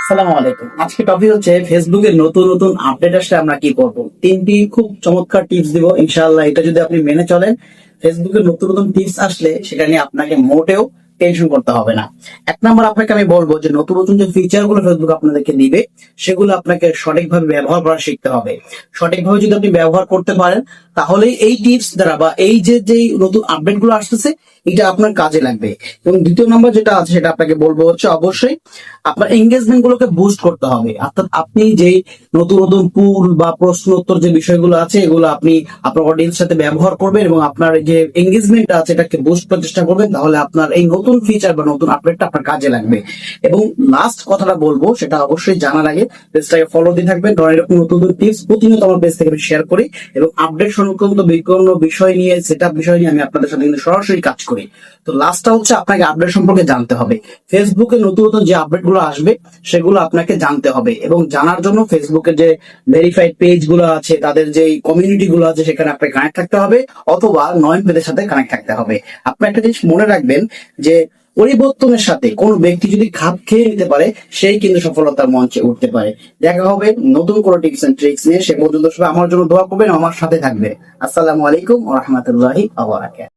আসসালামু আলাইকুম। আজকে টপিক হচ্ছে ফেসবুকের নতুন নতুন আপডেট আসলে আমরা কি করব। তিনটি খুব চমৎকার টিপস দিব ইনশাআল্লাহ। এটা যদি আপনি মেনে চলেন, ফেসবুকের নতুন নতুন টিপস আসলে সেটা নিয়ে আপনাকে মোটেও টেনশন করতে হবে না। এক নম্বর আপনাকে আমি বলবো যে নতুন নতুন যে ফিচার গুলো ফেসবুক আপনাদেরকে দিবে সেগুলো আপনাকে সঠিকভাবে ব্যবহার করা শিখতে হবে। সঠিকভাবে যদি আপনি ব্যবহার করতে পারেন তাহলে এই টিপস দ্বারা বা এই যে নতুন আপডেট গুলো আসতেছে এটা আপনার কাজে লাগবে। এবং দ্বিতীয় নম্বর যেটা আছে সেটা আপনাকে বলবো হচ্ছে অবশ্যই আপনার এঙ্গেজমেন্ট গুলোকে বুস্ট করতে হবে। অর্থাৎ আপনি যে নতুন নতুন পুল বা প্রশ্ন উত্তর যে বিষয়গুলো আছে এগুলো আপনি আপনার অডিয়েন্স সাথে ব্যবহার করবেন এবং আপনার যে এঙ্গেজমেন্ট আছে এটাকে বুস্ট করার চেষ্টা করবেন, তাহলে আপনার এই নতুন ফিচার বা নতুন আপডেটটা আপনার কাজে লাগবে। এবং লাস্ট কথাটা বলবো সেটা অবশ্যই জানার আগে পেজটাকে ফলো দিয়ে থাকবেন, কারণ এরকম নতুন নতুন টিপস প্রতিনিয়ত আমার পেজ থেকে আমি শেয়ার করি এবং আপডেট সংক্রান্ত বিভিন্ন বিষয় নিয়ে সেটআপ বিষয় নিয়ে আমি আপনাদের সাথে কিন্তু সরাসরি কাজ করি। তো লাস্টটা হচ্ছে আপনাকে আপডেট সম্পর্কে জানতে হবে। ফেসবুকে নতুন নতুন যে আপডেট গুলো আসবে সেগুলো আপনাকে জানতে হবে এবং জানার জন্য ফেসবুকের যে ভেরিফাইড পেজ গুলো আছে তাদের যে কমিউনিটি গুলো আছে সেখানে আপনাকে কানেক্ট থাকতে হবে অথবা নয়ন পেজের সাথে কানেক্ট থাকতে হবে। আপনি একটা জিনিস মনে রাখবেন যে পরিবর্তনের সাথে কোন ব্যক্তি যদি খাপ খেয়ে নিতে পারে সেই কিন্তু সফলতার মঞ্চে উঠতে পারে। দেখা হবে নতুন কোনো টিপস এন্ড ট্রিক্স নিয়ে। সে পর্যন্ত সবাই আমার জন্য দোয়া করবেন, আমার সাথে থাকবেন। আসসালামু আলাইকুম ওয়া রাহমাতুল্লাহি ওয়া বারাকাতুহু।